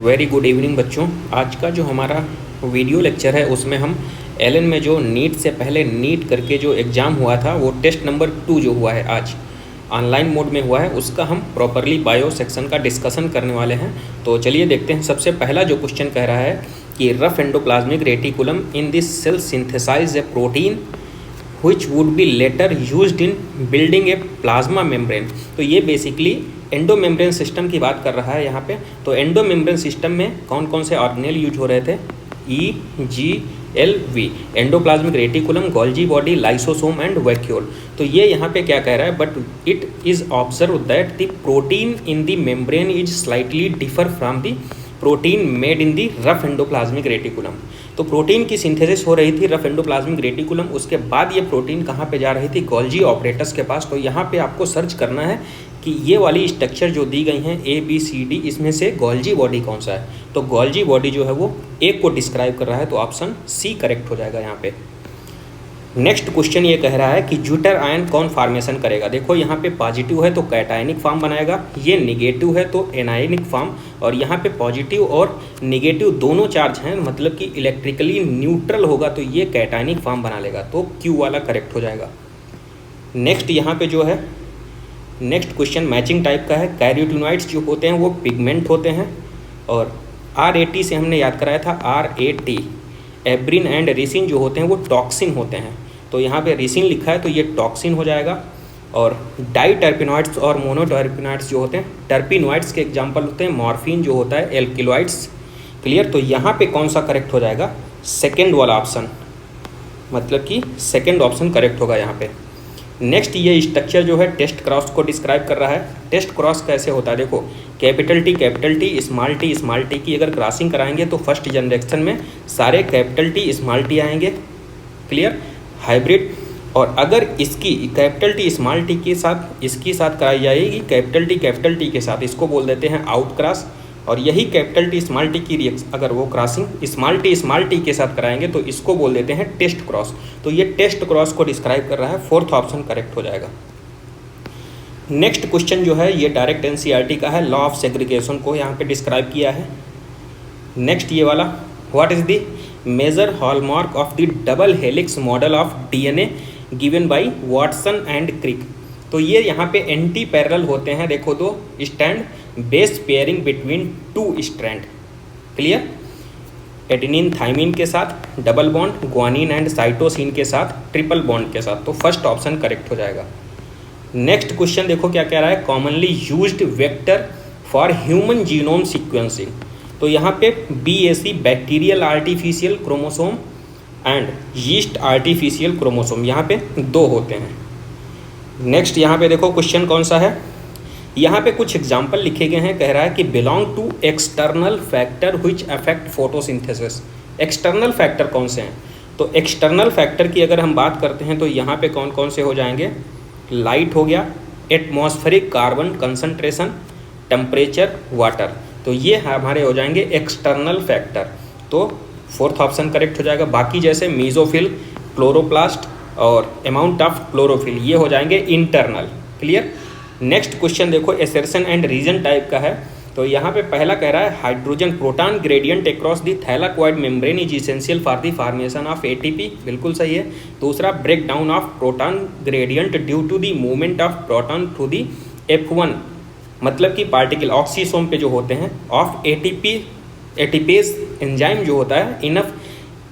Very good evening बच्चों। आज का जो हमारा वीडियो लेक्चर है उसमें हम एलन में जो नीट से पहले नीट करके जो एग्ज़ाम हुआ था वो टेस्ट नंबर 2 जो हुआ है आज ऑनलाइन मोड में हुआ है उसका हम प्रॉपरली बायो सेक्शन का डिस्कशन करने वाले हैं। तो चलिए देखते हैं। सबसे पहला जो क्वेश्चन कह रहा है कि rough endoplasmic reticulum in this cell synthesise a protein which would be later used in building a plasma membrane। तो ये बेसिकली एंडोमेम्ब्रेन सिस्टम की बात कर रहा है यहाँ पे। तो एंडोमेम्ब्रेन सिस्टम में कौन कौन से ऑर्गेनेल यूज हो रहे थे? EGLV, endoplasmic reticulum, Golgi body, lysosome and vacuole. तो ये यहाँ पे क्या कह रहा है? But it is observe that the protein in the membrane is slightly differ from the protein made in the rough endoplasmic reticulum. तो प्रोटीन की सिंथेसिस हो रही थी रफ एंडोप्लाज्मिक रेटिकुलम, उसके बाद ये प्रोटीन कहाँ पे जा रही थी? गोल्जी ऑपरेटस के पास। तो यहाँ पे आपको सर्च करना है कि ये वाली स्ट्रक्चर जो दी गई हैं ABCD, इसमें से गोल्जी बॉडी कौन सा है? तो गोल्जी बॉडी जो है वो एक को डिस्क्राइब कर रहा है, तो ऑप्शन C करेक्ट हो जाएगा यहाँ पे। नेक्स्ट क्वेश्चन ये कह रहा है कि ज्यूटर आयन कौन फॉर्मेशन करेगा? देखो यहाँ पे पॉजिटिव है तो कैटायनिक फॉर्म बनाएगा, ये निगेटिव है तो एनायनिक फॉर्म, और यहाँ पे पॉजिटिव और निगेटिव दोनों चार्ज हैं, मतलब कि इलेक्ट्रिकली न्यूट्रल होगा तो ये कैटायनिक फॉर्म बना लेगा, तो Q वाला करेक्ट हो जाएगा। नेक्स्ट यहाँ पे जो है नेक्स्ट क्वेश्चन मैचिंग टाइप का है। कैरोटिनॉइड्स जो होते हैं वो पिगमेंट होते हैं, और RAT से हमने याद कराया था RAT। एब्रिन एंड रिसिन जो होते हैं वो टॉक्सिन होते हैं, तो यहाँ पे रिसिन लिखा है तो ये टॉक्सिन हो जाएगा। और डाई टर्पिनॉइड्स और मोनोटर्पिनॉइड्स जो होते हैं, टर्पिनॉइड्स के एग्जांपल होते हैं मॉर्फिन जो होता है, एल्किलॉइड्स। क्लियर? तो यहाँ पे कौन सा करेक्ट हो जाएगा? सेकेंड वाला ऑप्शन, मतलब कि सेकेंड ऑप्शन करेक्ट होगा यहाँ पे। नेक्स्ट ये स्ट्रक्चर जो है टेस्ट क्रॉस को डिस्क्राइब कर रहा है। टेस्ट क्रॉस कैसे होता है? देखो कैपिटल T, स्मॉल टी की अगर क्रॉसिंग कराएंगे तो फर्स्ट जनरेशन में सारे कैपिटल T, स्मॉल टी आएंगे। क्लियर? हाइब्रिड। और अगर इसकी कैपिटल T, स्मॉल टी के साथ इसकी साथ कराई जाएगी कैपिटल T के साथ, इसको बोल देते हैं आउट क्रॉस। और यही कैपिटल T, स्मॉल टी की अगर वो क्रॉसिंग स्मॉल टी के साथ कराएंगे तो इसको बोल देते हैं टेस्ट क्रॉस। तो ये टेस्ट क्रॉस को डिस्क्राइब कर रहा है, फोर्थ ऑप्शन करेक्ट हो जाएगा। नेक्स्ट क्वेश्चन जो है ये डायरेक्ट NCERT का है, लॉ ऑफ सेग्रीगेशन को यहाँ पे डिस्क्राइब किया है। नेक्स्ट ये वाला, what is the major hallmark of the double helix model of DNA given by Watson and Crick? तो ये यहाँ पे एंटी पैरेलल होते हैं, देखो तो stand base pairing between two strand. Clear? Adenine thymine के साथ double bond, guanine and cytosine के साथ ट्रिपल बॉन्ड के साथ, तो फर्स्ट ऑप्शन करेक्ट हो जाएगा। नेक्स्ट क्वेश्चन देखो क्या कह रहा है, commonly used vector for human genome sequencing. तो यहाँ पे BAC bacterial artificial chromosome and yeast artificial chromosome, यहाँ पे दो होते हैं। नेक्स्ट यहाँ पे देखो क्वेश्चन कौन सा है, यहाँ पे कुछ एग्जाम्पल लिखे गए हैं। कह रहा है कि belong to external factor which affect photosynthesis. External factor कौन से हैं? तो एक्सटर्नल फैक्टर की अगर हम बात करते हैं तो यहाँ पे कौन कौन से हो जाएंगे? लाइट हो गया, atmospheric carbon concentration, temperature, water. तो ये हमारे हो जाएंगे एक्सटर्नल फैक्टर, तो फोर्थ ऑप्शन करेक्ट हो जाएगा। बाकी जैसे मीजोफिल, क्लोरोप्लास्ट और अमाउंट ऑफ क्लोरोफिल, ये हो जाएंगे इंटरनल। क्लियर? नेक्स्ट क्वेश्चन देखो एसर्शन एंड रीजन टाइप का है। तो यहाँ पे पहला कह रहा है hydrogen proton gradient across the thylakoid membrane is essential for the formation of ATP, बिल्कुल सही है। दूसरा, break down of proton gradient due to the movement of proton through the F1, मतलब कि पार्टिकल ऑक्सीसोम पे जो होते हैं ऑफ एटीपेज एंजाइम जो होता है, enough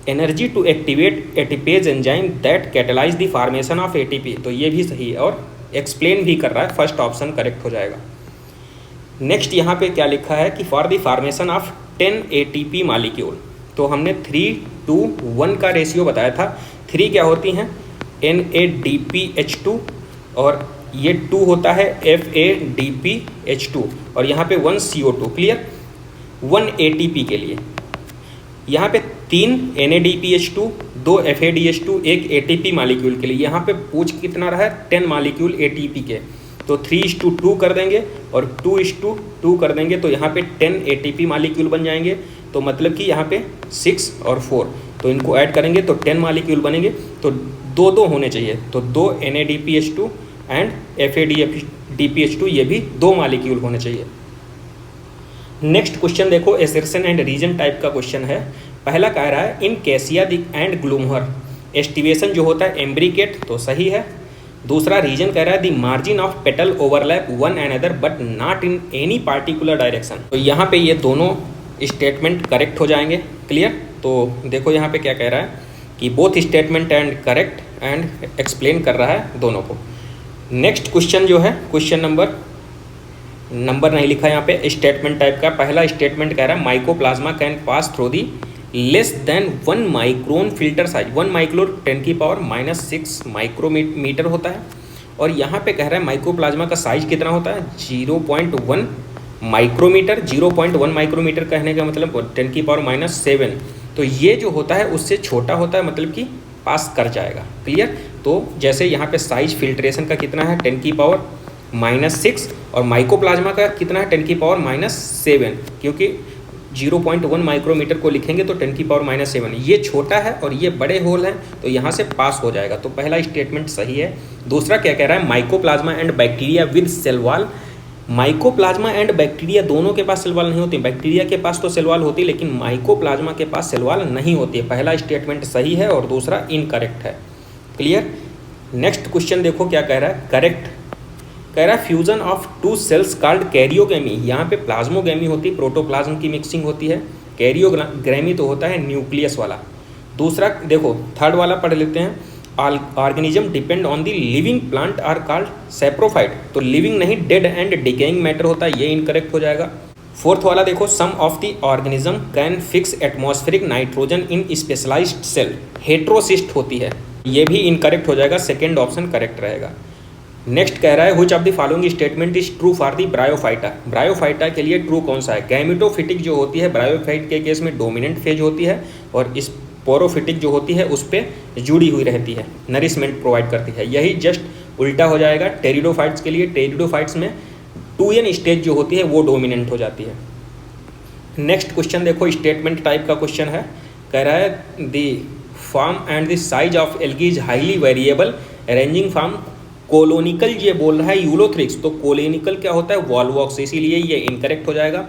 energy to activate ATPase enzyme that catalyse the formation of ATP। तो ये भी सही है और एक्सप्लेन भी कर रहा है, फर्स्ट ऑप्शन करेक्ट हो जाएगा। नेक्स्ट यहाँ पे क्या लिखा है कि for the formation of 10 ATP molecule, तो हमने 3:1 का रेशियो बताया था। 3 क्या होती हैं? NADPH2, और ये 2 होता है FADPH2, और यहाँ पे 1 CO2। क्लियर? 1 ATP के लिए यहाँ पे 3 NADPH2, 2 FADH2, 1 ATP मॉलिक्यूल के लिए। यहाँ पे पूछ कितना रहा है? 10 मॉलिक्यूल ATP के, तो 3:2 कर देंगे और 2:2 कर देंगे, तो यहाँ पे 10 ATP मॉलिक्यूल बन जाएंगे। तो मतलब कि यहाँ पे 6 और 4, तो इनको ऐड करेंगे तो 10 मॉलिक्यूल बनेंगे। तो 2 होने चाहिए, तो 2 NADPH2 एंड FADPH2, ये भी 2 मॉलिक्यूल होने चाहिए। नेक्स्ट क्वेश्चन देखो, एसर्शन एंड रीजन टाइप का क्वेश्चन है। पहला कह रहा है इन कैसिया एंड ग्लूमर एस्टिवेशन जो होता है एम्ब्रिकेट, तो सही है। दूसरा रीजन कह रहा है the margin of petal overlap one another but not in any particular direction. तो यहाँ पे ये दोनों स्टेटमेंट करेक्ट हो जाएंगे। क्लियर। तो देखो यहाँ पे क्या कह रहा है कि both statement and correct and explain कर रहा है दोनों को। नेक्स्ट क्वेश्चन जो है, क्वेश्चन नंबर नहीं लिखा यहाँ पे, स्टेटमेंट टाइप का। पहला स्टेटमेंट कह रहा है mycoplasma can pass through the less than 1 micron filter size. 1 micron 10⁻⁻6 micrometre होता है। और यहाँ पे कह रहा है माइकोप्लाज्मा का साइज कितना होता है, 0.1 माइक्रोमीटर। 0.1 माइक्रोमीटर कहने का मतलब 10⁻⁻7। तो ये जो होता है उससे छोटा होता है, मतलब कि पास कर जाएगा। क्लियर। तो जैसे यहाँ पे साइज फिल्ट्रेशन का कितना है 10⁻⁻6 और माइकोप्लाज्मा का कितना है 10⁻⁻7, क्योंकि 0.1 माइक्रोमीटर को लिखेंगे तो 10⁻⁻7। ये छोटा है और ये बड़े होल हैं, तो यहाँ से पास हो जाएगा। तो पहला स्टेटमेंट सही है। दूसरा क्या कह रहा है mycoplasma and bacteria with cell wall. Mycoplasma and bacteria दोनों के पास सेल वॉल नहीं होती। बैक्टीरिया के पास तो सेल वॉल होती है, लेकिन माइकोप्लाज्मा के पास सेल वॉल नहीं होती है। पहला स्टेटमेंट सही है और दूसरा इनकरेक्ट है। क्लियर। नेक्स्ट क्वेश्चन देखो क्या कह रहा है, करेक्ट। कह रहा है fusion of 2 cells called karyogamy. यहाँ पे प्लाज्मोगेमी होती है, प्रोटोप्लाज्म की मिक्सिंग होती है। कैरियोग्रेमी तो होता है न्यूक्लियस वाला। दूसरा देखो, थर्ड वाला पढ़ लेते हैं। Organism depend on the living plant are called saprophyte. तो लिविंग नहीं, डेड एंड डिकेइंग मैटर होता है, ये इनकरेक्ट हो जाएगा। फोर्थ वाला देखो, some of the organism can fix atmospheric nitrogen in specialised cell. Heterocyst होती है, ये भी इनकरेक्ट हो जाएगा। सेकेंड ऑप्शन करेक्ट रहेगा। नेक्स्ट कह रहा है which of the following statement is true for the bryophyta. Bryophyta के लिए ट्रू कौन सा है, गैमेटोफिटिक जो होती है ब्रायोफाइट के केस में डोमिनेंट फेज होती है, और स्पोरोफिटिक जो होती है उस पर जुड़ी हुई रहती है, नरिशमेंट प्रोवाइड करती है। यही जस्ट उल्टा हो जाएगा टेरिडोफाइट्स के लिए। टेरिडोफाइट्स में 2n स्टेज जो होती है वो डोमिनेंट हो जाती है। नेक्स्ट क्वेश्चन देखो, स्टेटमेंट टाइप का क्वेश्चन है। कह रहा है the form and the size of algae is highly variable ranging from colonial, ये बोल रहा है यूलोथ्रिक्स। तो कोलोनिकल क्या होता है, वॉल्वॉक्स, इसीलिए ये इनकरेक्ट हो जाएगा।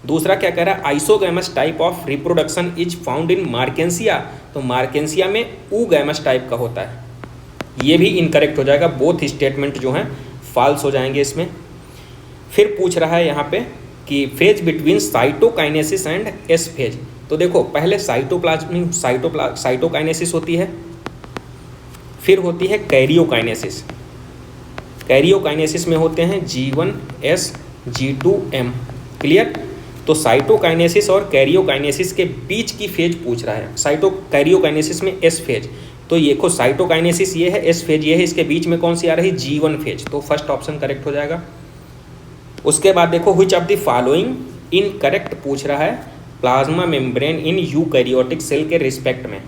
दूसरा क्या कह रहा है isogamous type of reproduction is found in मार्केंसिया। तो मार्केंसिया में ऊगैमस टाइप का होता है, ये भी इनकरेक्ट हो जाएगा। बोथ स्टेटमेंट जो हैं फॉल्स हो जाएंगे इसमें। फिर पूछ रहा है यहाँ पे कि phase between cytokinesis and S phase. तो देखो पहले साइटोकाइनेसिस होती है, फिर होती है कैरियोकाइनेसिस। कैरियोकाइनेसिस में होते हैं G1S G2M। क्लियर। तो साइटोकाइनेसिस और कैरियोकाइनेसिस के बीच की फेज पूछ रहा है। कैरियोकाइनेसिस में एस फेज। तो ये देखो साइटोकाइनेसिस ये है, एस फेज ये है, इसके बीच में कौन सी आ रही है, G1 फेज। तो फर्स्ट ऑप्शन करेक्ट हो जाएगा। उसके बाद देखो which of the following incorrect पूछ रहा है plasma membrane in eukaryotic cell के रिस्पेक्ट में।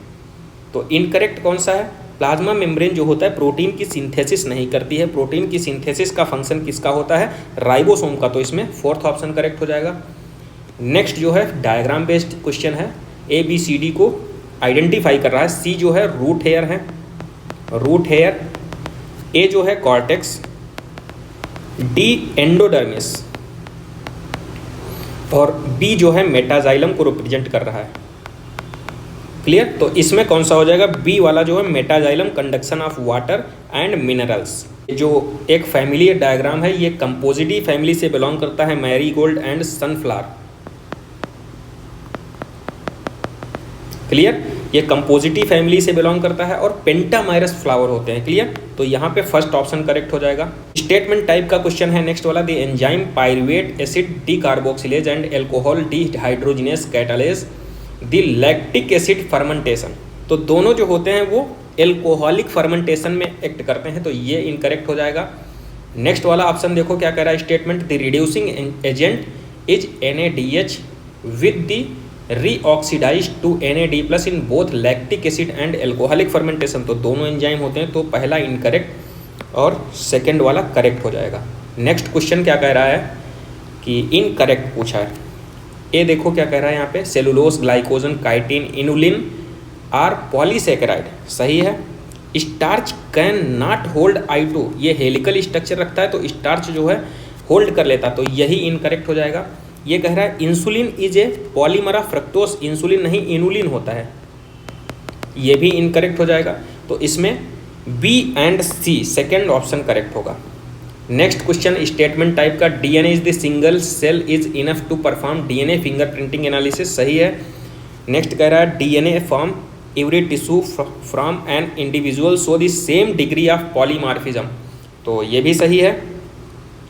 तो इनकरेक्ट कौन सा है, प्लाज्मा मेम्ब्रेन जो होता है प्रोटीन की सिंथेसिस नहीं करती है। प्रोटीन की सिंथेसिस का फंक्शन किसका होता है, राइबोसोम का। तो इसमें फोर्थ ऑप्शन करेक्ट हो जाएगा। नेक्स्ट जो है डायग्राम बेस्ड क्वेश्चन है। ABCD को आइडेंटिफाई कर रहा है। C जो है रूट हेयर है, रूट हेयर। A जो है कॉर्टेक्स, D एंडोडर्मिस, और B जो है मेटाजाइलम को रिप्रेजेंट कर रहा है। क्लियर। तो इसमें कौन सा हो जाएगा, बी वाला जो है metaxylem conduction of water and minerals. जो एक फैमिली डायग्राम है, ये कंपोजिटी फैमिली से बिलोंग करता है, मैरीगोल्ड एंड सनफ्लावर। क्लियर। ये कंपोजिटी फैमिली से बिलोंग करता है और पेंटामाइरस फ्लावर होते हैं। क्लियर। तो यहाँ पे फर्स्ट ऑप्शन करेक्ट हो जाएगा। स्टेटमेंट टाइप का क्वेश्चन है नेक्स्ट वाला, the enzyme pyruvate acid decarboxylase and alcohol dehydrogenase catalase the lactic acid fermentation. तो दोनों जो होते हैं वो एल्कोहलिक फर्मेंटेशन में एक्ट करते हैं, तो ये इनकरेक्ट हो जाएगा। नेक्स्ट वाला ऑप्शन देखो क्या कह रहा है statement, the reducing agent is NaDH with the reoxidise to NAD+ in both lactic acid and alcoholic fermentation. तो दोनों एंजाइम होते हैं, तो पहला इनकरेक्ट और सेकेंड वाला करेक्ट हो जाएगा। नेक्स्ट क्वेश्चन क्या कह रहा है कि इनकरेक्ट पूछा है। ये देखो क्या कह रहा है यहाँ पे, cellulose, glycogen, chitin, inulin are polysaccharide. सही है। Starch can not hold I2, ये हेलिकल स्ट्रक्चर रखता है, तो स्टार्च जो है होल्ड कर लेता, तो यही इनकरेक्ट हो जाएगा। ये कह रहा है insulin is a polymer of fructose, insulin नहीं इनुलिन होता है, ये भी इनकरेक्ट हो जाएगा। तो इसमें B and C second option correct होगा। नेक्स्ट क्वेश्चन स्टेटमेंट टाइप का, DNA is the single cell is enough to perform DNA fingerprinting analysis, सही है। नेक्स्ट कह रहा है DNA form every tissue from an individual so the same degree of polymorphism, तो ये भी सही है।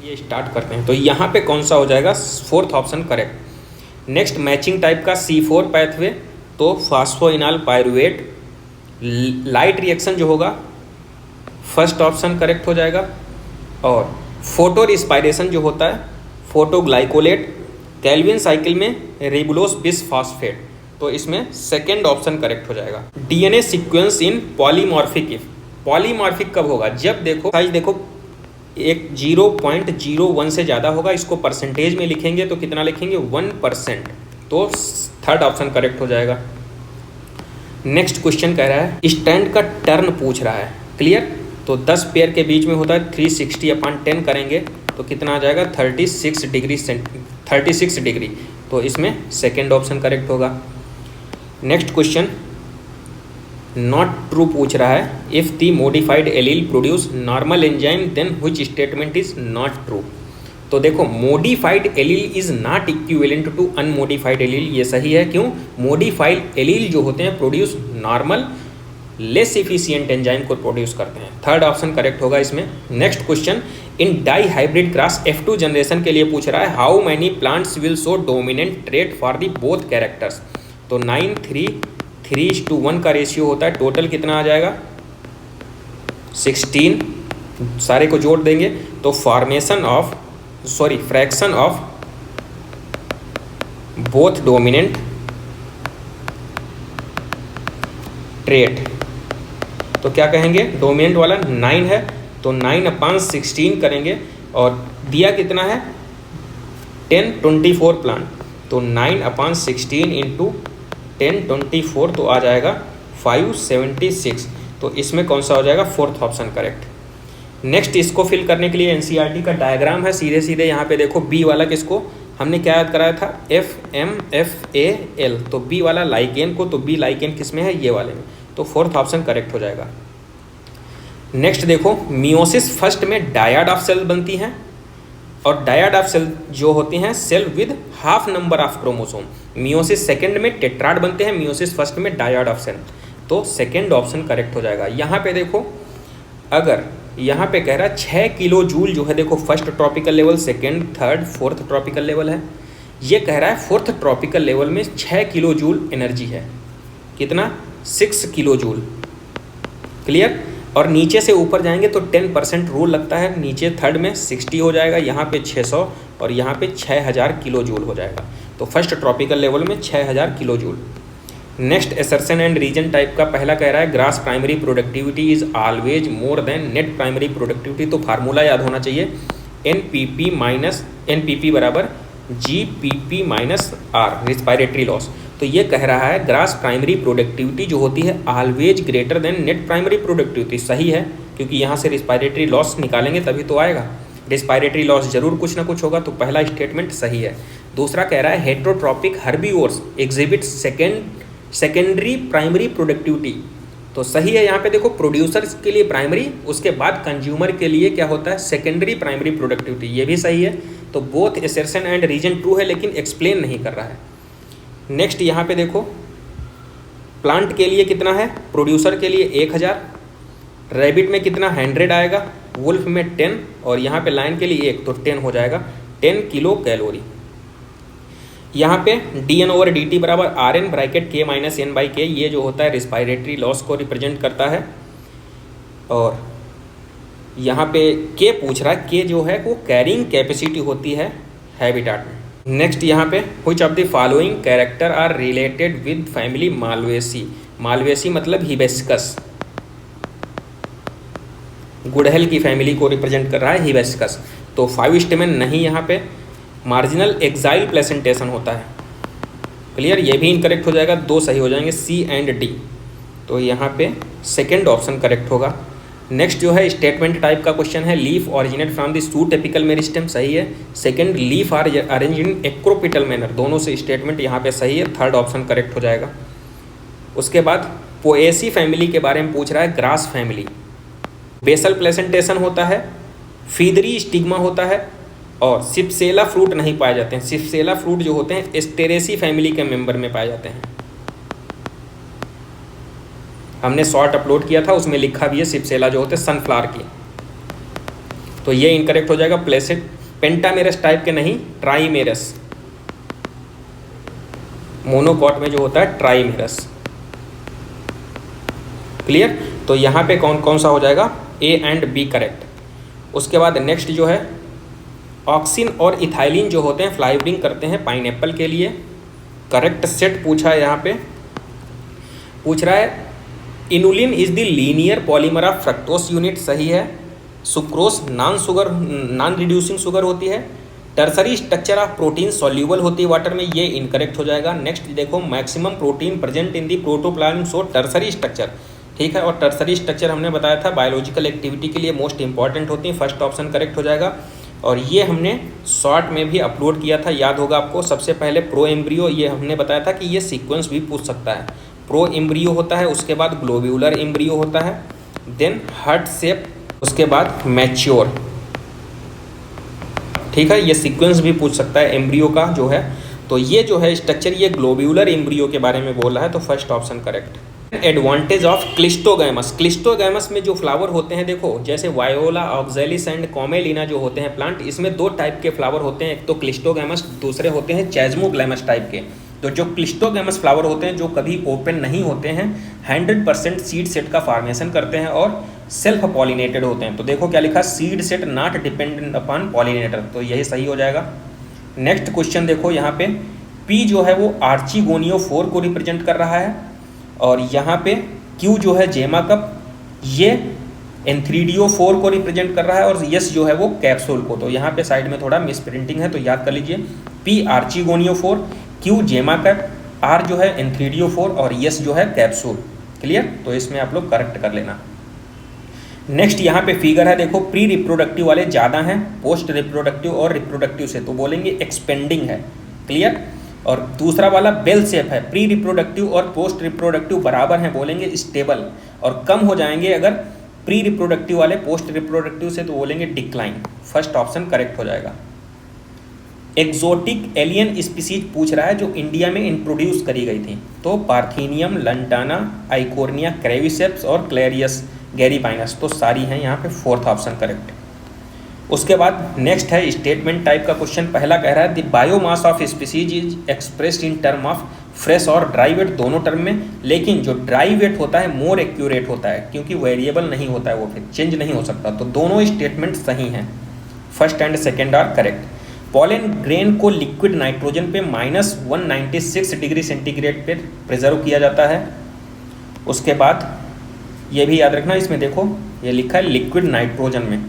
ये स्टार्ट करते हैं, तो यहाँ पे कौन सा हो जाएगा, fourth option correct. Next matching type का C4 पैथवे, तो फास्फोइनॉल पायरुवेट, लाइट रिएक्शन जो होगा फर्स्ट ऑप्शन करेक्ट हो जाएगा। और फोटो रिस्पायरेशन जो होता है फोटोग्लाइकोलेट, कैल्विन साइकिल में रिबुलोस बिसफॉस्फेट, तो इसमें सेकेंड ऑप्शन करेक्ट हो जाएगा। DNA sequence in polymorphic, if polymorphic कब होगा, जब देखो साइज देखो एक 0.01 से ज़्यादा होगा, इसको परसेंटेज में लिखेंगे तो कितना लिखेंगे 1%, तो थर्ड ऑप्शन करेक्ट हो जाएगा। नेक्स्ट क्वेश्चन कह रहा है स्टैंड का टर्न पूछ रहा है, क्लियर, तो 10 पेयर के बीच में होता है 360/10 करेंगे तो कितना आ जाएगा 36 डिग्री, तो इसमें सेकेंड ऑप्शन करेक्ट होगा। नेक्स्ट क्वेश्चन नॉट ट्रू पूछ रहा है, if the modified allele produce normal enzyme then which statement is not true. तो देखो modified allele is not equivalent to unmodified allele, ये सही है। क्यों, मॉडिफाइड एलील जो होते हैं produce normal less efficient enzyme को प्रोड्यूस करते हैं, थर्ड ऑप्शन करेक्ट होगा इसमें। Next question in dihybrid cross F2 generation के लिए पूछ रहा है, how many plants will show dominant trait for the both characters, तो 9:3:1 का रेशियो होता है, टोटल कितना आ जाएगा 16, सारे को जोड़ देंगे तो fraction of both dominant trait, तो क्या कहेंगे डोमिनेंट वाला 9 है तो 9/16 करेंगे, और दिया कितना है 1024 प्लांट, तो 9/16 इंटू 1024 तो आ जाएगा 576, तो इसमें कौन सा हो जाएगा फोर्थ ऑप्शन करेक्ट। नेक्स्ट इसको फिल करने के लिए एनसीईआरटी का डायग्राम है, सीधे सीधे यहाँ पे देखो बी वाला किसको हमने क्या याद कराया था FMFAL, तो बी वाला लाइकेन को, तो बी लाइकेन किस में है ये वाले में, तो फोर्थ ऑप्शन करेक्ट हो जाएगा। नेक्स्ट देखो मियोसिस फर्स्ट में डायड ऑफ सेल बनती हैं, और डायड ऑफ सेल जो होती हैं cell with half number of chromosome, meiosis second में टेट्राड बनते हैं, मियोसिस फर्स्ट में डायड ऑफ सेल, तो सेकंड ऑप्शन करेक्ट हो जाएगा। यहाँ पे देखो अगर यहाँ पे कह रहा है 6 किलो जूल जो है, देखो first tropical level, second, third, fourth tropical level है, ये कह रहा है फोर्थ ट्रॉपिकल लेवल में 6 किलो जूल एनर्जी है, कितना 6 किलो जूल, क्लियर। और नीचे से ऊपर जाएंगे तो 10% रूल लगता है, नीचे थर्ड में 60 हो जाएगा, यहाँ पे 600 और यहाँ पे 6000 किलो जूल हो जाएगा, तो फर्स्ट ट्रॉपिकल लेवल में 6000 kilo joule. Next assertion and reason type का पहला कह रहा है gross primary productivity is always more than net primary productivity, तो फार्मूला याद होना चाहिए NPP बराबर GPP minus R respiratory loss. तो ये कह रहा है ग्रास प्राइमरी प्रोडक्टिविटी जो होती है always greater than net primary productivity, सही है, क्योंकि यहाँ से रिस्पायरेटरी लॉस निकालेंगे तभी तो आएगा, रिस्पायरेटरी लॉस जरूर कुछ ना कुछ होगा, तो पहला स्टेटमेंट सही है। दूसरा कह रहा है heterotrophic herbivores exhibit secondary primary productivity, तो सही है। यहाँ पे देखो प्रोड्यूसर्स के लिए प्राइमरी, उसके बाद कंज्यूमर के लिए क्या होता है सेकेंडरी प्राइमरी प्रोडक्टिविटी, ये भी सही है। तो both assertion and reason true है, लेकिन एक्सप्लेन नहीं कर रहा है। नेक्स्ट यहाँ पे देखो प्लांट के लिए कितना है, प्रोड्यूसर के लिए 1000, रैबिट में कितना 100 आएगा, वुल्फ में 10, और यहाँ पे लाइन के लिए 1, तो 10 हो जाएगा 10 किलो कैलोरी। यहाँ पे dN/dt बराबर Rn ब्रैकेट K - N/K, ये जो होता है रिस्पायरेटरी लॉस को रिप्रेजेंट करता है, और यहाँ पे K पूछ रहा है, K जो है वो कैरिंग कैपेसिटी होती है हैबिटाट में। नेक्स्ट यहाँ पे which of the following character are related with family Malvaceae, Malvaceae मतलब हिबिस्कस, गुड़हल की फैमिली को रिप्रेजेंट कर रहा है हिबिस्कस, तो 5 स्टेमन नहीं, यहाँ पे मार्जिनल एक्साइल प्लेसेंटेशन होता है, क्लियर, ये भी इनकरेक्ट हो जाएगा, 2 सही हो जाएंगे C एंड D, तो यहाँ पे सेकेंड ऑप्शन करेक्ट होगा। नेक्स्ट जो है स्टेटमेंट टाइप का क्वेश्चन है, leaf originate from the shoot apical meristem, सही है। Second, leaf are arrange in acropetal manner, दोनों से स्टेटमेंट यहाँ पे सही है, थर्ड ऑप्शन करेक्ट हो जाएगा। उसके बाद पोएसी फैमिली के बारे में पूछ रहा है, ग्रास फैमिली, बेसल प्लेसेंटेशन होता है, फीदरी स्टिग्मा होता है और सिप्सेला फ्रूट नहीं पाए जाते हैं। सिप्सेला फ्रूट जो होते हैं एस्टेरेसी फैमिली के मेंबर में पाए जाते हैं। हमने शॉर्ट अपलोड किया था, उसमें लिखा भी है सिप्सेला जो होते हैं सनफ्लावर की। तो ये इनकरेक्ट हो जाएगा। प्लेसेट पेंटामेरस टाइप के नहीं, ट्राइमेरस, मोनोकॉट में जो होता है ट्राइमेरस। क्लियर। तो यहाँ पे कौन कौन सा हो जाएगा, ए एंड बी करेक्ट। उसके बाद नेक्स्ट जो है, ऑक्सिन और इथाइलिन जो होते हैं फ्लावरिंग करते हैं पाइनएप्पल के लिए, करेक्ट सेट पूछा है। यहाँ पे पूछ रहा है inulin is the linear polymer of fructose unit, सही है। सुक्रोस नॉन रिड्यूसिंग शुगर होती है। Tertiary structure of protein soluble होती है वाटर में, ये इनकरेक्ट हो जाएगा। नेक्स्ट देखो, maximum protein present in the protoplasm, so tertiary structure, ठीक है। और टर्सरी स्ट्रक्चर हमने बताया था बायोलॉजिकल एक्टिविटी के लिए मोस्ट इंपॉर्टेंट होती है, फर्स्ट ऑप्शन करेक्ट हो जाएगा। और ये हमने शॉर्ट में भी अपलोड किया था, याद होगा आपको। सबसे पहले प्रो एम्ब्रियो, ये हमने बताया था कि ये सीक्वेंस भी पूछ सकता है। प्रो एम्ब्रियो होता है, उसके बाद ग्लोब्यूलर एम्ब्रियो होता है, देन हार्ट शेप, उसके बाद मैच्योर, ठीक है। ये सीक्वेंस भी पूछ सकता है एम्ब्रियो का जो है। तो ये जो है स्ट्रक्चर, ये ग्लोब्यूलर एम्ब्रियो के बारे में बोल रहा है, तो first option correct. Advantage of cleistogamous, cleistogamous में जो फ्लावर होते हैं देखो, जैसे वायोला ऑक्जेलिस एंड कॉमेलिना जो होते हैं प्लांट, इसमें दो टाइप के फ्लावर होते हैं, एक तो क्लिस्टोगैमस, दूसरे होते हैं चैज्मोग्लैमस टाइप के। तो जो क्लिस्टोगैमस फ्लावर होते हैं जो कभी ओपन नहीं होते हैं, 100% सीड सेट का फॉर्मेशन करते हैं और सेल्फ पॉलिनेटेड होते हैं। तो देखो क्या लिखा, seed set not dependent upon pollinator, तो यही सही हो जाएगा। नेक्स्ट क्वेश्चन देखो, यहाँ पे पी जो है वो आर्चिगोनियोफोर को रिप्रेजेंट कर रहा है, और यहाँ पे क्यू जो है जेमा कप, ये एंथ्रीडियोफोर को रिप्रेजेंट कर रहा है, और यस जो है वो कैप्सूल को। तो यहाँ पे साइड में थोड़ा मिस प्रिंटिंग है, तो याद कर लीजिए, पी आर्चिगोनियोफोर, क्यू जेमा कप, आर जो है एंथ्रीडियोफोर और यस जो है कैप्सूल। क्लियर। तो इसमें आप लोग करेक्ट कर लेना। नेक्स्ट यहाँ पे फिगर है देखो, प्री रिप्रोडक्टिव वाले ज़्यादा हैं पोस्ट रिप्रोडक्टिव और रिप्रोडक्टिव से, तो बोलेंगे एक्सपेंडिंग है। क्लियर। और दूसरा वाला बेल शेप है, प्री रिप्रोडक्टिव और पोस्ट रिप्रोडक्टिव बराबर हैं, बोलेंगे स्टेबल, और कम हो जाएंगे अगर प्री रिप्रोडक्टिव वाले पोस्ट रिप्रोडक्टिव से, तो बोलेंगे डिक्लाइन। फर्स्ट ऑप्शन करेक्ट हो जाएगा। एक्जोटिक एलियन स्पीसीज पूछ रहा है जो इंडिया में इंट्रोड्यूस करी गई थी, तो पार्थेनियम, लंटाना, आइकोर्निया, क्रेविसेप्स और क्लेरियस गैरीपाइनस, तो सारी हैं यहाँ पे, फोर्थ ऑप्शन करेक्ट। उसके बाद नेक्स्ट है स्टेटमेंट टाइप का क्वेश्चन। पहला कह रहा है the biomass of species is expressed in term of fresh और ड्राई वेट, दोनों टर्म में, लेकिन जो ड्राई वेट होता है मोर एक्यूरेट होता है, क्योंकि वेरिएबल नहीं होता है, वो फिर चेंज नहीं हो सकता। तो दोनों स्टेटमेंट सही हैं, first and second are correct. Pollen grain को लिक्विड नाइट्रोजन पे -196 डिग्री सेंटीग्रेड पे प्रिजर्व किया जाता है। उसके बाद ये भी याद रखना, इसमें देखो ये लिखा है लिक्विड नाइट्रोजन में।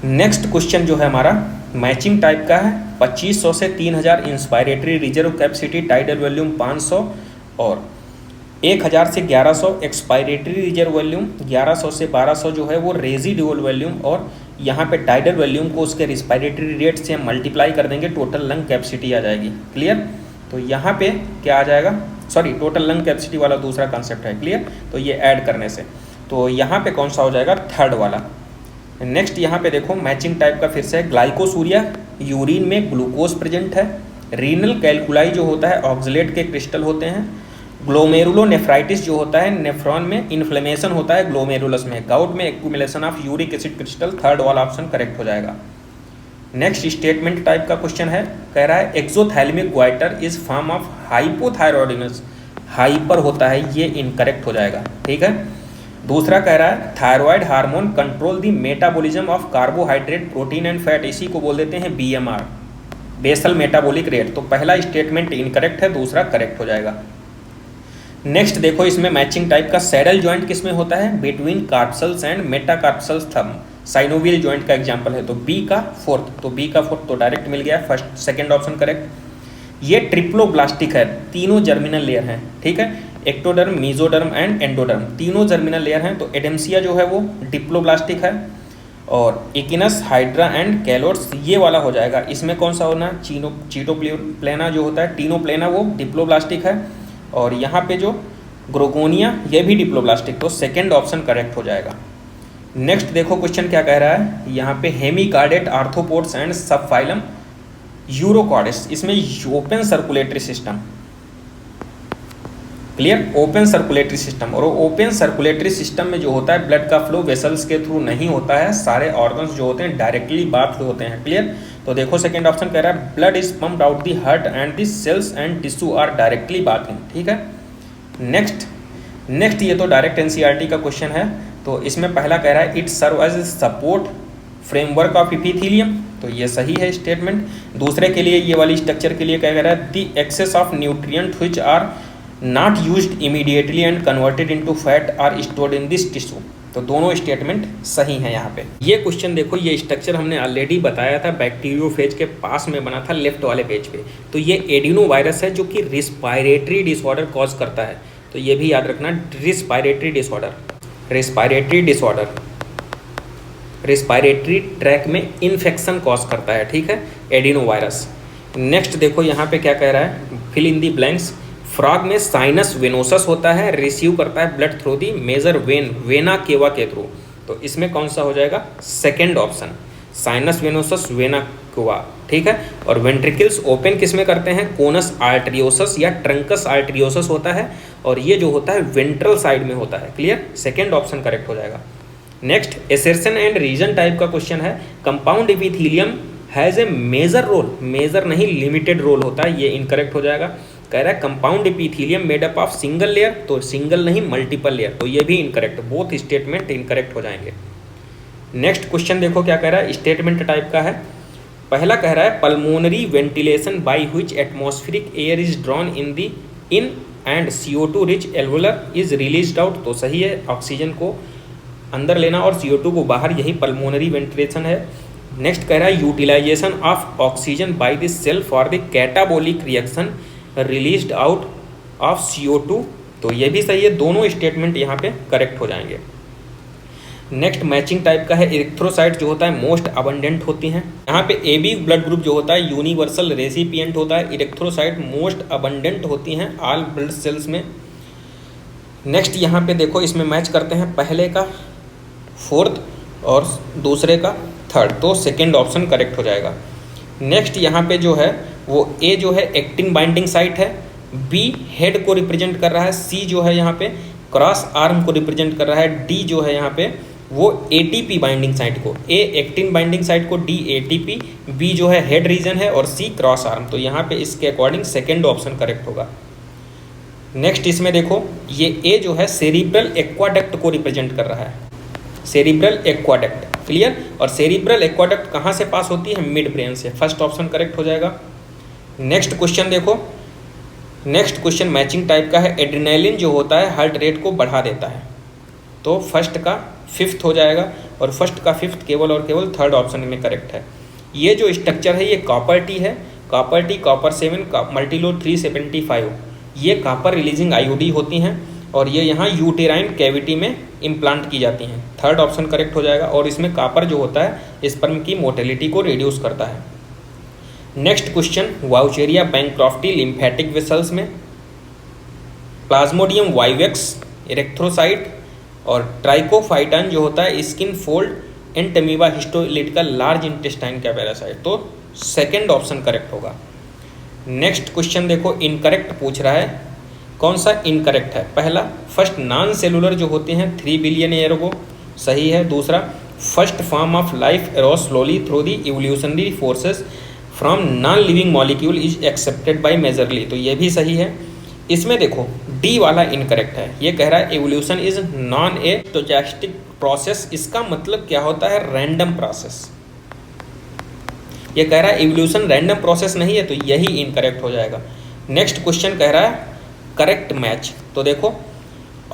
नेक्स्ट क्वेश्चन जो है हमारा मैचिंग टाइप का है, 2500 से 3000 inspiratory reserve capacity, tidal volume 500 और 1000 से 1100 एक्सपायरेटरी रिजर्व वॉल्यूम, 1100 से 1200 जो है वो रेजिडुअल वॉल्यूम, और यहाँ पे टाइडल वॉल्यूम को उसके रिस्पायरेटरी रेट से हम मल्टीप्लाई कर देंगे, टोटल लंग कैपेसिटी आ जाएगी। क्लियर। तो यहाँ पे क्या आ जाएगा, सॉरी टोटल लंग कैपेसिटी वाला दूसरा कॉन्सेप्ट है। क्लियर। तो ये ऐड करने से, तो यहाँ पे कौन सा हो जाएगा, थर्ड वाला। नेक्स्ट यहाँ पे देखो मैचिंग टाइप का फिर से, ग्लाइकोसूरिया, यूरिन में ग्लूकोज प्रेजेंट है। रीनल कैलकुलाई जो होता है ऑक्सलेट के क्रिस्टल होते हैं। ग्लोमेरुलोनेफ्राइटिस जो होता है नेफ्रॉन में इन्फ्लेमेशन होता है ग्लोमेरुलस में। गाउट में accumulation of uric acid crystal, third वाला ऑप्शन करेक्ट हो जाएगा। नेक्स्ट स्टेटमेंट टाइप का क्वेश्चन है, कह रहा है exophthalmic goitre is form of hypothyroidism, hyper होता है, ये इनकरेक्ट हो जाएगा। ठीक है। दूसरा कह रहा है thyroid hormone control the metabolism of carbohydrate, protein and fat, इसी को बोल देते हैं BMR, बेसल मेटाबॉलिक रेट। तो पहला स्टेटमेंट इनकरेक्ट है, दूसरा करेक्ट हो जाएगा। नेक्स्ट देखो इसमें मैचिंग टाइप का, सैडल जॉइंट किस में होता है, between carpals and metacarpals thumb, synovial joint का एग्जांपल है। तो बी का फोर्थ, तो बी का फोर्थ तो डायरेक्ट मिल गया, फर्स्ट सेकंड ऑप्शन करेक्ट। ये ट्रिप्लोब्लास्टिक है, तीनों जर्मिनल लेयर हैं। ठीक है। एक्टोडर्म, मीजोडर्म एंड एंडोडर्म, तीनों जर्मिनल लेयर हैं। तो एडेम्सिया जो है वो डिप्लोब्लास्टिक है, और इकिनस, हाइड्रा एंड कैलोट्स ये वाला हो जाएगा। इसमें कौन सा होना, चीटोप्लेना जो होता है, टीनोप्लेना वो डिप्लोब्लास्टिक है, और यहाँ पे जो ग्रोगोनिया ये भी डिप्लोब्लास्टिक, तो सेकेंड ऑप्शन करेक्ट हो जाएगा। नेक्स्ट देखो क्वेश्चन क्या कह रहा है यहाँ पे, हेमिकार्डेट आर्थ्रोपोड्स एंड सबफाइलम यूरोकॉर्डेस, इसमें open circulatory system, clear, open circulatory system, और ओपन सर्कुलेटरी सिस्टम में जो होता है ब्लड का फ्लो वेसल्स के थ्रू नहीं होता है, सारे ऑर्गन्स जो होते हैं डायरेक्टली बाथ होते हैं, क्लियर। तो देखो सेकंड ऑप्शन कह रहा है blood is pumped out the heart and the cells and tissue are directly bathing, ठीक है। नेक्स्ट ये तो डायरेक्ट एनसीईआरटी का क्वेश्चन है। तो इसमें पहला कह रहा है it serve as support framework of epithelium, तो ये सही है स्टेटमेंट। दूसरे के लिए ये वाली स्ट्रक्चर के लिए क्या कह रहा है, the excess of nutrient which are not used immediately and converted into fat are stored in this tissue, तो दोनों स्टेटमेंट सही है यहाँ पे। ये क्वेश्चन देखो, ये स्ट्रक्चर हमने ऑलरेडी बताया था, बैक्टीरियोफेज के पास में बना था लेफ्ट वाले पेज पे। तो ये एडिनो वायरस है जो कि रिस्पायरेटरी डिसऑर्डर कॉज करता है, तो ये भी याद रखना, रिस्पायरेटरी ट्रैक में इन्फेक्शन कॉज करता है, ठीक है, एडिनो वायरस। नेक्स्ट देखो यहाँ पे क्या कह रहा है, fill in the blanks. Frog में साइनस वेनोसस होता है, रिसीव करता है blood through the major vein, vena cava के थ्रू, तो इसमें कौन सा हो जाएगा, second option, sinus venosus vena cava, ठीक है। और वेंट्रिकल्स ओपन किस में करते हैं, कोनस आर्टरियोसस या ट्रंकस आर्टरियोसस होता है, और ये जो होता है वेंट्रल साइड में होता है, क्लियर, सेकेंड ऑप्शन करेक्ट हो जाएगा। Next assertion and reason type का क्वेश्चन है, compound epithelium has a major role, major नहीं लिमिटेड रोल होता है, ये इनकरेक्ट हो जाएगा। कह रहा है compound epithelium made up of single layer, तो सिंगल नहीं मल्टीपल लेयर, तो ये भी इनकरेक्ट, बोथ स्टेटमेंट इनकरेक्ट हो जाएंगे। नेक्स्ट क्वेश्चन देखो क्या कह रहा है, स्टेटमेंट टाइप का है। पहला कह रहा है pulmonary ventilation by which atmospheric air is drawn in and CO2 rich alveolar is released out, तो सही है, ऑक्सीजन को अंदर लेना और CO2 को बाहर, यही पल्मोनरी वेंटिलेशन है। नेक्स्ट कह रहा है utilisation of oxygen by the cell for the catabolic reaction released out of CO2, तो ये भी सही है, दोनों स्टेटमेंट यहाँ पे करेक्ट हो जाएंगे। नेक्स्ट मैचिंग टाइप का है, इरिथ्रोसाइट जो होता है मोस्ट अबंडेंट होती हैं, यहाँ पे AB ब्लड ग्रुप जो होता है यूनिवर्सल रेसिपिएंट होता है, इरिथ्रोसाइट मोस्ट अबंडेंट होती हैं ऑल ब्लड सेल्स में। नेक्स्ट यहाँ पे देखो, इसमें मैच करते हैं पहले का फोर्थ और दूसरे का थर्ड, तो सेकेंड ऑप्शन करेक्ट हो जाएगा। नेक्स्ट यहाँ पे जो है वो A जो है एक्टिन बाइंडिंग साइट है, B हेड को रिप्रेजेंट कर रहा है, C जो है यहाँ पे क्रॉस आर्म को रिप्रेजेंट कर रहा है, D जो है यहाँ पे वो ATP बाइंडिंग साइट को, A एक्टिन बाइंडिंग साइट को, D ATP, B जो है हेड रीजन है और C क्रॉस आर्म, तो यहाँ पे इसके अकॉर्डिंग सेकेंड ऑप्शन करेक्ट होगा। नेक्स्ट इसमें देखो ये A जो है सेरिब्रल एक्वाडक्ट को रिप्रेजेंट कर रहा है, सेरिब्रल एक्वाडक्ट, क्लियर, और सेरिब्रल एक्वाडक्ट कहाँ से पास होती है, मिड ब्रेन से, फर्स्ट ऑप्शन करेक्ट हो जाएगा। नेक्स्ट क्वेश्चन देखो, नेक्स्ट क्वेश्चन मैचिंग टाइप का है, एड्रेनालिन जो होता है हार्ट रेट को बढ़ा देता है, तो फर्स्ट का फिफ्थ हो जाएगा, और फर्स्ट का फिफ्थ केवल और केवल थर्ड ऑप्शन में करेक्ट है। ये जो स्ट्रक्चर है ये कॉपर टी है, कॉपर टी, कॉपर 7, मल्टीलो 375, ये कॉपर रिलीजिंग आईओडी होती हैं, और ये यहाँ यूटेराइन कैविटी में इम्प्लांट की जाती हैं, थर्ड ऑप्शन करेक्ट हो जाएगा। और इसमें कॉपर जो होता है स्पर्म की मोटेलिटी को रिड्यूस करता है। Next question, Wuchereria bancrofti lymphatic vessels में प्लाज्मोडियम वाइवेक्स, इरेक्थ्रोसाइट और ट्राइकोफाइटन जो होता है skin fold Entamoeba histolytica large intestine का पैरासाइट, तो सेकेंड ऑप्शन करेक्ट होगा। नेक्स्ट क्वेश्चन देखो, इनकरेक्ट पूछ रहा है, कौन सा इनकरेक्ट है, पहला फर्स्ट नॉन सेलुलर जो होते हैं 3 बिलियन ईयर अगो, सही है। दूसरा first form of life arrows slowly through the evolutionary forces from non living molecule is accepted by majorly, तो ये भी सही है। इसमें देखो डी वाला इनकरेक्ट है, ये कह रहा है evolution is non A stochastic process, इसका मतलब क्या होता है, रैंडम प्रोसेस। ये कह रहा है एवोल्यूशन रैंडम प्रोसेस नहीं है, तो यही इनकरेक्ट हो जाएगा। नेक्स्ट क्वेश्चन कह रहा है करेक्ट मैच, तो देखो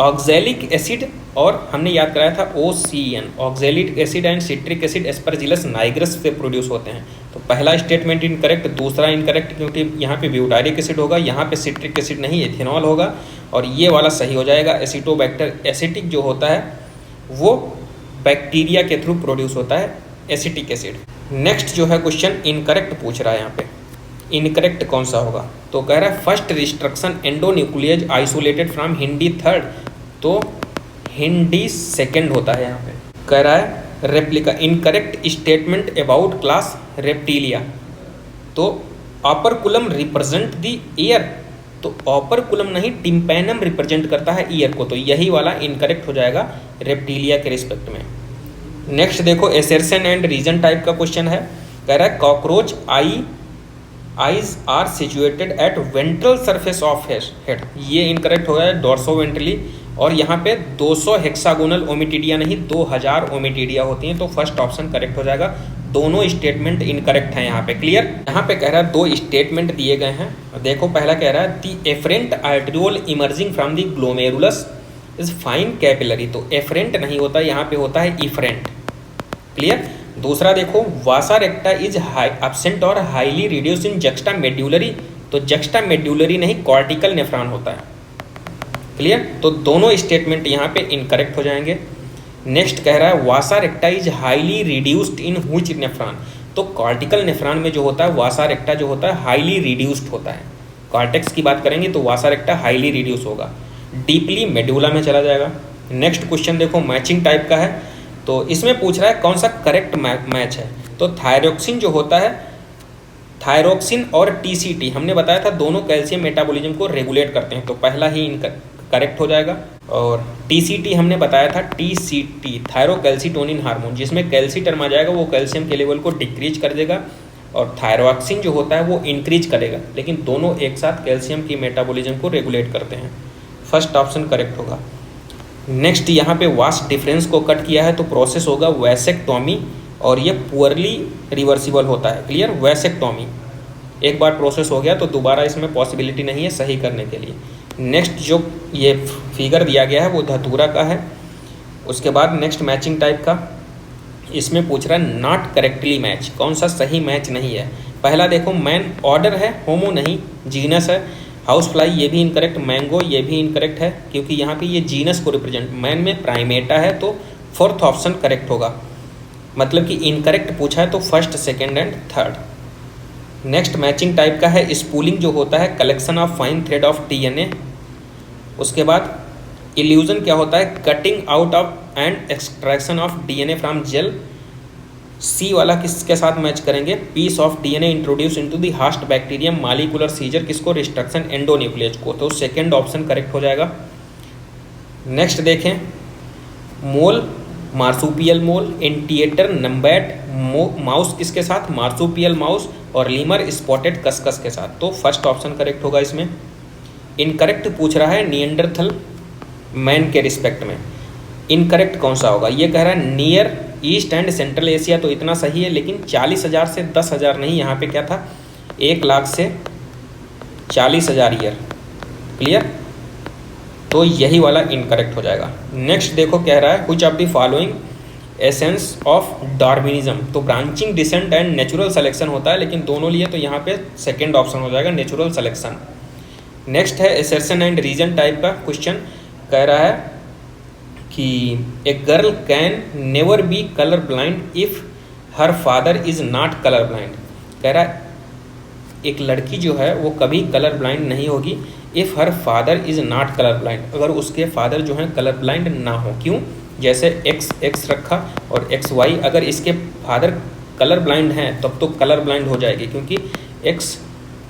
ऑक्जेलिक एसिड और हमने याद कराया था OCN, oxalic acid and citric acid Aspergillus niger से प्रोड्यूस होते हैं, तो पहला स्टेटमेंट इनकरेक्ट, दूसरा इनकरेक्ट क्योंकि यहाँ पे ब्यूटारिक एसिड होगा, यहाँ पे सिट्रिक एसिड नहीं एथेनॉल होगा, और ये वाला सही हो जाएगा। एसिटोबैक्टर, एसिटिक जो होता है वो बैक्टीरिया के थ्रू प्रोड्यूस होता है एसिटिक एसिड। नेक्स्ट जो है क्वेश्चन इनकरेक्ट पूछ रहा है यहाँ पे, इनकरेक्ट कौन सा होगा? तो कह रहा है first restriction endonuclease isolated from हिंडी थर्ड, तो हिंडी सेकेंड होता है यहाँ पे। कह रहा है replica, incorrect statement about class reptilia, तो ऑपरकुलम रिप्रेजेंट द ईयर, तो ऑपरकुलम नहीं टिम्पैनम रिप्रेजेंट करता है ईयर को, तो यही वाला इनकरेक्ट हो जाएगा रेप्टिलिया के रिस्पेक्ट में। नेक्स्ट देखो एसर्शन एंड रीजन टाइप का क्वेश्चन है। कह रहा है cockroach eyes are situated at ventral surface of head, ये इनकरेक्ट हो गया है डोर्सो वेंट्रली, और यहाँ पे 200 हेक्सागोनल ओमिटिडिया नहीं 2000 ओमिटिडिया होती हैं, तो फर्स्ट ऑप्शन करेक्ट हो जाएगा। दोनों स्टेटमेंट इनकरेक्ट हैं यहाँ पे, क्लियर। यहाँ पे कह रहा है 2 स्टेटमेंट दिए गए हैं, देखो पहला कह रहा है the efferent arteriole emerging from the glomerulus is fine capillary, तो एफरेंट नहीं होता, यहाँ पे होता है इफरेंट, क्लियर। दूसरा देखो वासा रेक्टा इज एब्सेंट और highly reduce in juxta medullary, तो जक्स्टा मेड्यूलरी नहीं कॉर्टिकल नेफ्रॉन होता है, क्लियर। तो दोनों स्टेटमेंट यहाँ पे इनकरेक्ट हो जाएंगे। नेक्स्ट कह रहा है vasa recta is highly reduced in which nephron, तो कॉर्टिकल नेफ्रॉन में जो होता है वासा रेक्टा जो होता है हाईली रिड्यूस्ड होता है। कॉर्टेक्स की बात करेंगे तो वासा रेक्टा हाईली रिड्यूस होगा, डीपली मेडुला में चला जाएगा। नेक्स्ट क्वेश्चन देखो मैचिंग टाइप का है, तो इसमें पूछ रहा है कौन सा करेक्ट मैच है। तो थायरोक्सिन जो होता है, थायरोक्सिन और टीसीटी हमने बताया था दोनों कैल्शियम मेटाबॉलिज्म को रेगुलेट करते हैं, तो पहला ही करेक्ट हो जाएगा। और टीसीटी हमने बताया था टीसीटी थायरोकैल्सिटोनिन हार्मोन, जिसमें कैल्सीटर्म आ जाएगा वो कैल्शियम के लेवल को डिक्रीज कर देगा, और थायरोक्सिन जो होता है वो इंक्रीज करेगा, लेकिन दोनों एक साथ कैल्शियम की मेटाबॉलिज्म को रेगुलेट करते हैं। फर्स्ट ऑप्शन करेक्ट होगा। नेक्स्ट यहाँ पे वास्ट डिफरेंस को कट किया है, तो प्रोसेस होगा वैसेक्टोमी, और ये पुअरली रिवर्सिबल होता है, क्लियर। वैसेक्टोमी एक बार प्रोसेस हो गया तो दोबारा इसमें पॉसिबिलिटी नहीं है सही करने के लिए। नेक्स्ट जो ये फिगर दिया गया है वो धतूरा का है। उसके बाद नेक्स्ट मैचिंग टाइप का, इसमें पूछ रहा है नॉट करेक्टली मैच, कौन सा सही मैच नहीं है। पहला देखो मैन ऑर्डर है, होमो नहीं जीनस है। हाउस फ्लाई ये भी इनकरेक्ट, मैंगो ये भी इनकरेक्ट है क्योंकि यहाँ पे ये जीनस को रिप्रेजेंट, मैन में प्राइमेटा है, तो फोर्थ ऑप्शन करेक्ट होगा। मतलब कि इनकरेक्ट पूछा है तो first second and third. Next matching type का है स्पूलिंग जो होता है collection of fine thread of DNA. उसके बाद इल्यूजन क्या होता है cutting out of and extraction of DNA from gel. C वाला किसके साथ मैच करेंगे, piece of DNA introduce into the host bacterium molecular scissor, किसको रिस्ट्रक्शन एंडोन्यूक्लियज को, तो सेकेंड ऑप्शन करेक्ट हो जाएगा। नेक्स्ट देखें मोल मार्सुपियल मोल, एंटिएटर नम्बैट माउस किसके साथ, मार्सुपियल माउस, और लीमर स्पॉटेड कस्कस के साथ, तो फर्स्ट ऑप्शन करेक्ट होगा इसमें। इनकरेक्ट पूछ रहा है नियंडरथल मैन के रिस्पेक्ट में, इनकरेक्ट कौन सा होगा। ये कह रहा है near east and central Asia, तो इतना सही है, लेकिन 40,000 से 10,000 नहीं, यहाँ पे क्या था 1 लाख से 40,000 ईयर, क्लियर। तो यही वाला इनकरेक्ट हो जाएगा। नेक्स्ट देखो कह रहा है which of the following essence of Darwinism, तो branching descent and natural selection होता है, लेकिन दोनों लिए तो यहाँ पे सेकेंड ऑप्शन हो जाएगा नेचुरल सिलेक्शन। नेक्स्ट है एसर्शन एंड रीजन टाइप का क्वेश्चन। कह रहा है कि ए girl can never be colour blind if her father is not colour blind. कह रहा है एक लड़की जो है वो कभी कलर ब्लाइंड नहीं होगी if her father is not colour blind, अगर उसके फादर जो हैं कलर ब्लाइंड ना हो। क्यों, जैसे एक्स रखा और XY, अगर इसके फादर कलर ब्लाइंड हैं तब तो कलर ब्लाइंड हो जाएगी, क्योंकि X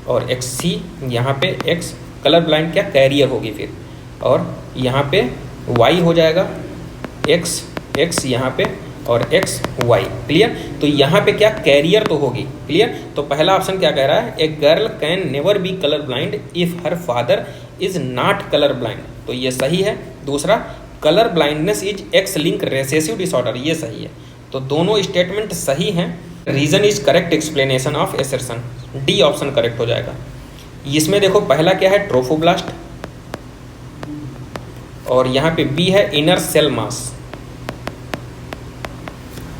और XC यहाँ पे X कलर ब्लाइंड क्या कैरियर होगी फिर, और यहाँ पे Y हो जाएगा X यहाँ पे और XY, क्लियर। तो यहाँ पे क्या कैरियर तो होगी, क्लियर। तो पहला ऑप्शन क्या कह रहा है, a girl can never be colour blind if her father is not colour blind, तो ये सही है। दूसरा colour blindness is X link recessive disorder, ये सही है। तो दोनों स्टेटमेंट सही हैं। Reason is correct explanation of assertion, D option correct हो जाएगा। इसमें देखो पहला क्या है ट्रोफोब्लास्ट, और यहाँ पे बी है इनर सेल मास।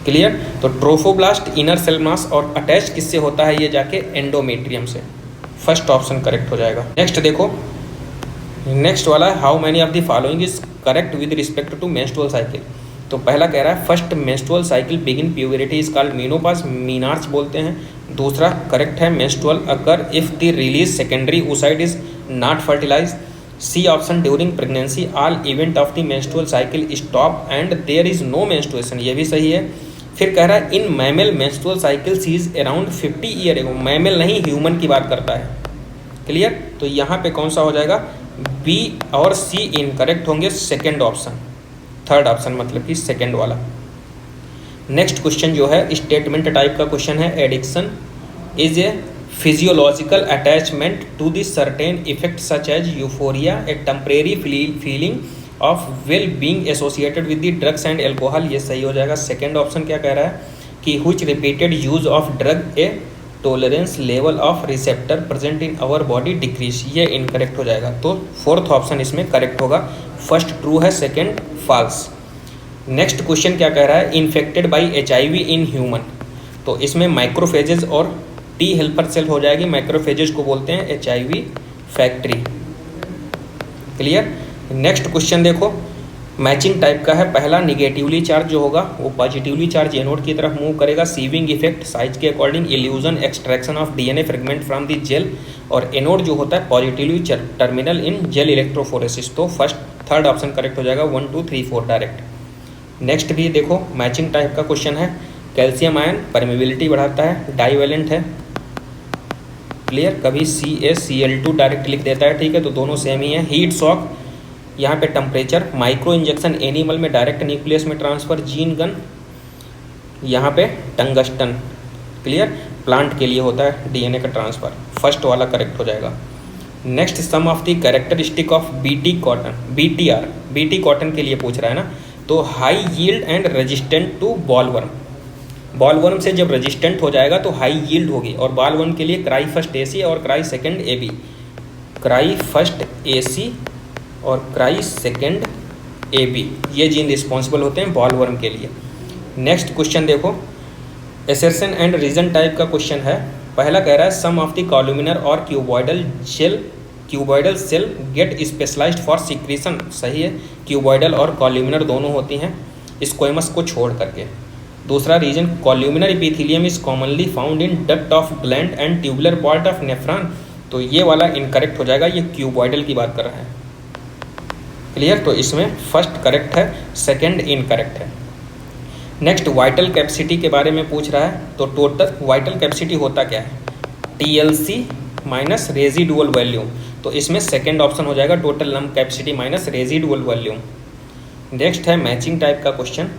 क्लियर। तो ट्रोफोब्लास्ट इनर सेल मास और अटैच किससे होता है, ये जाके एंडोमेट्रियम से। फर्स्ट ऑप्शन करेक्ट हो जाएगा। नेक्स्ट देखो, नेक्स्ट वाला है how many of the following is correct with respect to menstrual cycle. तो पहला कह रहा है first menstrual cycle begin puberty is called menopause, menarche बोलते हैं। दूसरा करेक्ट है menstrual occur if the release secondary oocyte is not fertilise. C option during pregnancy all event of the menstrual cycle stop and there is no menstruation, ये भी सही है। फिर कह रहा है इन mammal menstrual cycle cease around 50 year ago, mammal नहीं human की बात करता है। क्लियर। तो यहाँ पे कौन सा हो जाएगा, बी और सी इनकरेक्ट होंगे, सेकेंड ऑप्शन, थर्ड ऑप्शन मतलब कि सेकेंड वाला। नेक्स्ट क्वेश्चन जो है स्टेटमेंट टाइप का क्वेश्चन है, addiction is a physiological attachment to the certain effect such as euphoria, a temporary feeling of well being associated with the drugs and alcohol, ये सही हो जाएगा। सेकेंड ऑप्शन क्या कह रहा है कि which repeated use of drug a tolerance level of receptor present in our body decrease, ये इनकरेक्ट हो जाएगा। तो फोर्थ ऑप्शन इसमें करेक्ट होगा, फर्स्ट ट्रू है, सेकेंड फॉल्स। नेक्स्ट क्वेश्चन क्या कह रहा है, infected by HIV in human, तो इसमें माइक्रोफेजेस और टी हेल्पर सेल हो जाएगी। माइक्रोफेजेस को बोलते हैं HIV factory. Clear. Next question देखो, मैचिंग टाइप का है। पहला निगेटिवली चार्ज जो होगा वो पॉजिटिवली चार्ज एनोड की तरफ मूव करेगा। सीविंग इफेक्ट साइज के according, elution extraction of DNA fragment from the gel, और एनोड जो होता है positively terminal in gel electrophoresis. तो फर्स्ट थर्ड ऑप्शन करेक्ट हो जाएगा, 1 2 3 4 डायरेक्ट। नेक्स्ट भी देखो मैचिंग टाइप का क्वेश्चन है, कैल्शियम आयन परमेबिलिटी बढ़ाता है, डाइवेलेंट है। क्लियर। कभी CaCl2 डायरेक्ट लिख देता है, ठीक है, तो दोनों सेम ही है। हीट शॉक, यहाँ पे टेम्परेचर, माइक्रो इंजेक्शन एनिमल में डायरेक्ट न्यूक्लियस में ट्रांसफर, जीन गन, यहाँ पे टंगस्टन। क्लियर। प्लांट के लिए होता है DNA का ट्रांसफर, फर्स्ट वाला करेक्ट हो जाएगा। Next some of the characteristic of BT cotton, BT cotton के लिए पूछ रहा है ना, तो high yield and resistant to bollworm, bollworm से जब रेजिस्टेंट हो जाएगा तो हाई यील्ड होगी, और बॉलवर्म के लिए क्राई फर्स्ट AC और cry second AB, cry first AC और क्राई सेकेंड AB, ये जीन रिस्पॉन्सिबल होते हैं बॉलवर्म के लिए। नेक्स्ट क्वेश्चन देखो, एसर्शन एंड रीजन टाइप का क्वेश्चन है। पहला कह रहा है सम ऑफ द कॉलुमिनर और cuboidal cell get specialized for secretion, सही है, क्यूबॉइडल और कॉलुमिनर दोनों होती हैं स्क्वेमस को छोड़ करके। दूसरा reason, columnar epithelium is commonly found in duct of gland and tubular part of nephron, तो ये वाला इनकरेक्ट हो जाएगा, ये क्यूबॉइडल की बात कर रहा है। क्लियर। तो इसमें फर्स्ट करेक्ट है, सेकंड इनकरेक्ट है। नेक्स्ट वाइटल कैपेसिटी के बारे में पूछ रहा है, तो टोटल वाइटल कैपेसिटी होता क्या है, TLC माइनस रेजिडुअल वॉल्यूम, तो इसमें सेकंड ऑप्शन हो जाएगा, total lump capacity minus residual volume. Next है मैचिंग टाइप का क्वेश्चन,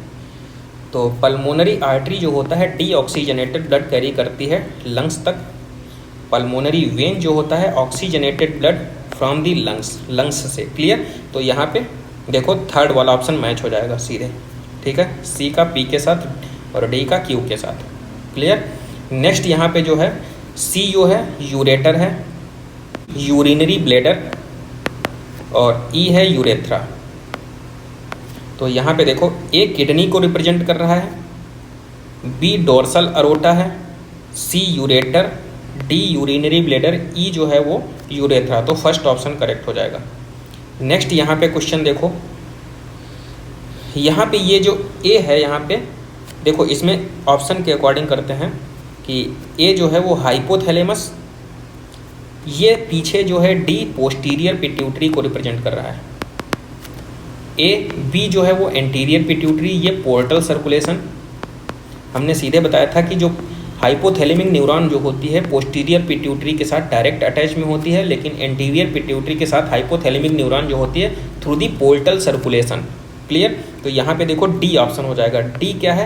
तो पल्मोनरी आर्टरी जो होता है डीऑक्सीजनेटेड ब्लड कैरी करती है लंग्स तक, पल्मोनरी वेन जो होता है oxygenated blood from the lungs से। क्लियर। तो यहाँ पे देखो थर्ड वाला ऑप्शन मैच हो जाएगा सीधे, ठीक है, C का P के साथ और D का Q के साथ। क्लियर। नेक्स्ट यहाँ पे जो है C जो है यूरेटर है, यूरिनरी ब्लेडर, और E है यूरेथ्रा। तो यहाँ पे देखो A किडनी को रिप्रेजेंट कर रहा है, B डोर्सल अरोटा है, C ureter, D urinary bladder, E जो है वो यूरेथ्रा, तो फर्स्ट ऑप्शन करेक्ट हो जाएगा। नेक्स्ट यहाँ पे क्वेश्चन देखो, यहाँ पे ये जो A है, यहाँ पे देखो इसमें ऑप्शन के अकॉर्डिंग करते हैं कि A जो है वो हाइपोथैलेमस, ये पीछे जो है D पोस्टीरियर पिट्यूटरी को रिप्रेजेंट कर रहा है, B जो है वो एंटीरियर पिट्यूटरी, ये पोर्टल सर्कुलेशन। हमने सीधे बताया था कि जो हाइपोथैलेमिक न्यूरॉन जो होती है पोस्टीरियर पिट्यूटरी के साथ डायरेक्ट अटैच में होती है, लेकिन एंटीरियर पिट्यूटरी के साथ हाइपोथैलेमिक न्यूरॉन जो होती है through the portal circulation. Clear. तो यहाँ पे देखो D ऑप्शन हो जाएगा। D क्या है,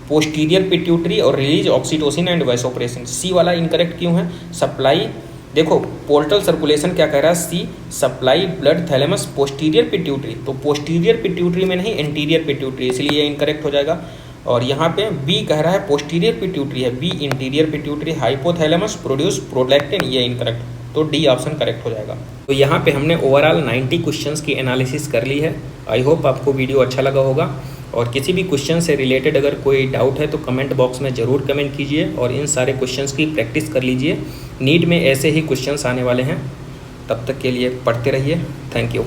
पोस्टीरियर पिट्यूटरी और release oxytocin and vasopressin. C वाला इनकरेक्ट क्यों है, सप्लाई, देखो पोर्टल सर्कुलेशन क्या कह रहा है, C supply blood thalamus posterior pituitary, तो पोस्टीरियर पिट्यूटरी में नहीं एंटीरियर पिट्यूटरी, इसलिए ये इनकरेक्ट हो जाएगा। और यहाँ पे B कह रहा है पोस्टीरियर पिट्यूटरी है, B interior pituitary, hypothalamus produce prolactin, ये इनकरेक्ट, तो D ऑप्शन करेक्ट हो जाएगा। तो यहाँ पे हमने ओवरऑल 90 क्वेश्चंस की एनालिसिस कर ली है। आई होप आपको वीडियो अच्छा लगा होगा। और किसी भी क्वेश्चन से रिलेटेड अगर कोई डाउट है तो कमेंट बॉक्स में ज़रूर कमेंट कीजिए और इन सारे क्वेश्चंस की प्रैक्टिस कर लीजिए। नीट में ऐसे ही क्वेश्चंस आने वाले हैं। तब तक के लिए पढ़ते रहिए। Thank you.